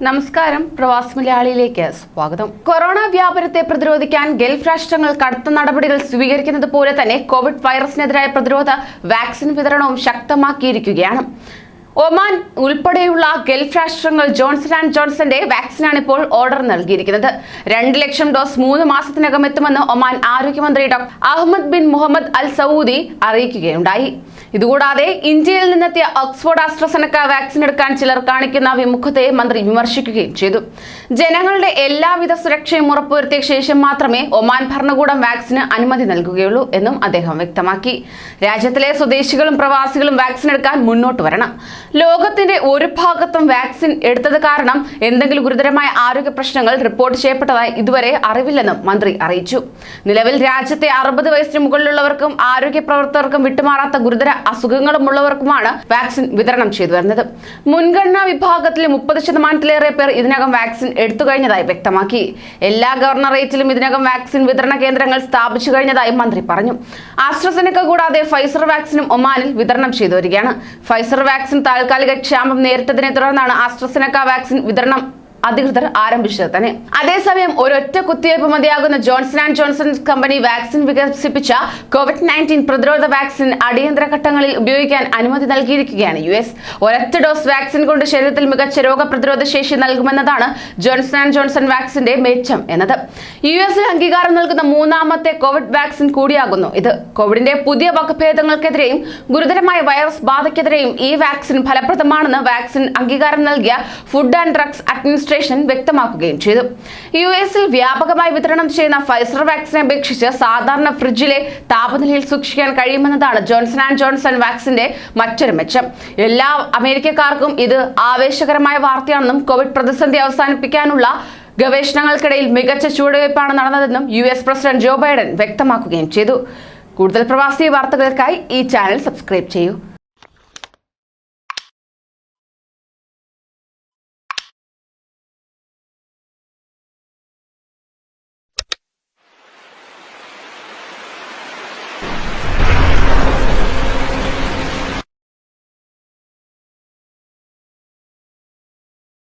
നമസ്കാരം, പ്രവാസി മലയാളിയിലേക്ക് സ്വാഗതം. കൊറോണ വ്യാപനത്തെ പ്രതിരോധിക്കാൻ ഗൾഫ് രാഷ്ട്രങ്ങൾ കടുത്ത നടപടികൾ സ്വീകരിക്കുന്നത് പോലെ തന്നെ കോവിഡ് വൈറസിനെതിരായ പ്രതിരോധ വാക്സിൻ വിതരണവും ശക്തമാക്കിയിരിക്കുകയാണ്. ഒമാൻ ഉൾപ്പെടെയുള്ള ഗൾഫ് രാഷ്ട്രങ്ങൾ ജോൺസൺ ആൻഡ് ജോൺസന്റെ വാക്സിനാണ് ഇപ്പോൾ ഓർഡർ നൽകിയിരിക്കുന്നത്. 2 ലക്ഷം ഡോസ് 3 മാസത്തിനകം എത്തുമെന്ന് ഒമാൻ ആരോഗ്യമന്ത്രി ഡോക്ടർ അഹമ്മദ് ബിൻ മുഹമ്മദ് അൽ സൗദി അറിയിക്കുകയുണ്ടായി. ഇതുകൂടാതെ ഇന്ത്യയിൽ നിന്നെത്തിയ ഓക്സ്ഫോർഡ് ആസ്ട്രസെനക്ക വാക്സിൻ എടുക്കാൻ ചിലർ കാണിക്കുന്ന വിമുഖതയെ മന്ത്രി വിമർശിക്കുകയും ചെയ്തു. ജനങ്ങളുടെ എല്ലാവിധ സുരക്ഷയും ഉറപ്പുവരുത്തിയ ശേഷം മാത്രമേ ഒമാൻ ഭരണകൂടം വാക്സിന് അനുമതി നൽകുകയുള്ളൂ എന്നും അദ്ദേഹം വ്യക്തമാക്കി. രാജ്യത്തിലെ സ്വദേശികളും പ്രവാസികളും വാക്സിൻ എടുക്കാൻ മുന്നോട്ട് വരണം. ലോകത്തിന്റെ ഒരു ഭാഗത്തും വാക്സിൻ എടുത്തത് കാരണം എന്തെങ്കിലും ഗുരുതരമായ ആരോഗ്യ പ്രശ്നങ്ങൾ റിപ്പോർട്ട് ചെയ്യപ്പെട്ടതായി ഇതുവരെ അറിവില്ലെന്നും മന്ത്രി അറിയിച്ചു. നിലവിൽ രാജ്യത്തെ 60 വയസ്സിന് മുകളിലുള്ളവർക്കും ആരോഗ്യ പ്രവർത്തകർക്കും വിട്ടുമാറാത്ത ഗുരുതര അസുഖങ്ങളുമുള്ളവർക്കുമാണ് വാക്സിൻ വിതരണം ചെയ്തു വരുന്നത്. മുൻഗണനാ വിഭാഗത്തിലെ 30% പേർ ഇതിനകം വാക്സിൻ എടുത്തു കഴിഞ്ഞതായി വ്യക്തമാക്കി. എല്ലാ ഗവർണറേറ്റിലും ഇതിനകം വാക്സിൻ വിതരണ കേന്ദ്രങ്ങൾ സ്ഥാപിച്ചു കഴിഞ്ഞതായി മന്ത്രി പറഞ്ഞു. ആസ്ട്രസെനക്ക കൂടാതെ ഫൈസർ വാക്സിനും ഒമാനിൽ വിതരണം ചെയ്തു വരികയാണ്. ഫൈസർ വാക്സിൻ താൽക്കാലിക ക്ഷാമം നേരിട്ടതിനെ തുടർന്നാണ് ആസ്ട്രസെനക്ക വാക്സിൻ വിതരണം അധികൃതർ ആരംഭിച്ചത് തന്നെ. അതേസമയം ഒരൊറ്റ കുത്തിവയ്പ് മതിയാകുന്ന Johnson and Johnson company vaccine വികസിപ്പിച്ച COVID-19 പ്രതിരോധ വാക്സിൻ അടിയന്തര ഘട്ടങ്ങളിൽ ഉപയോഗിക്കാൻ അനുമതി നൽകിയിരിക്കുകയാണ് US. ഒരൊറ്റ ഡോസ് വാക്സിൻ കൊണ്ട് ശരീരത്തിൽ മികച്ച രോഗപ്രതിരോധ ശേഷി നൽകുമെന്നതാണ് ജോൺസൺ ആൻഡ് ജോൺസൺ വാക്സിന്റെ മെച്ചം എന്നത്. US അംഗീകാരം നൽകുന്ന 3ാമത്തെ കോവിഡ് വാക്സിൻ കൂടിയാകുന്നു ഇത്. കോവിഡിന്റെ പുതിയ വകഭേദങ്ങൾക്കെതിരെയും ഗുരുതരമായ വൈറസ് ബാധയ്ക്കെതിരെയും ഈ വാക്സിൻ ഫലപ്രദമാണെന്ന് വാക്സിൻ അംഗീകാരം നൽകിയ ഫുഡ് ആൻഡ് ഡ്രഗ്സ് അഡ്മിനിസ്ട്രേഷൻ വ്യക്തമാക്കുകയും ചെയ്തു. US വ്യാപകമായി വിതരണം ചെയ്യുന്ന ഫൈസർ വാക്സിനെ അപേക്ഷിച്ച് സാധാരണ ഫ്രിഡ്ജിലെ താപനിലയിൽ സൂക്ഷിക്കാൻ കഴിയുമെന്നതാണ് ജോൺസൺ ആൻഡ് ജോൺസൺ വാക്സിന്റെ മറ്റൊരു മെച്ചം. എല്ലാ അമേരിക്കക്കാർക്കും ഇത് ആവേശകരമായ വാർത്തയാണെന്നും കോവിഡ് പ്രതിസന്ധി അവസാനിപ്പിക്കാനുള്ള ഗവേഷണങ്ങൾക്കിടയിൽ മികച്ച ചുവടുവയ്പ്പാണ് നടന്നതെന്നും US പ്രസിഡന്റ് ജോ ബൈഡൻ വ്യക്തമാക്കുകയും ചെയ്തു. കൂടുതൽ പ്രവാസി വാർത്തകൾക്കായി ഈ ചാനൽ സബ്സ്ക്രൈബ് ചെയ്യൂ.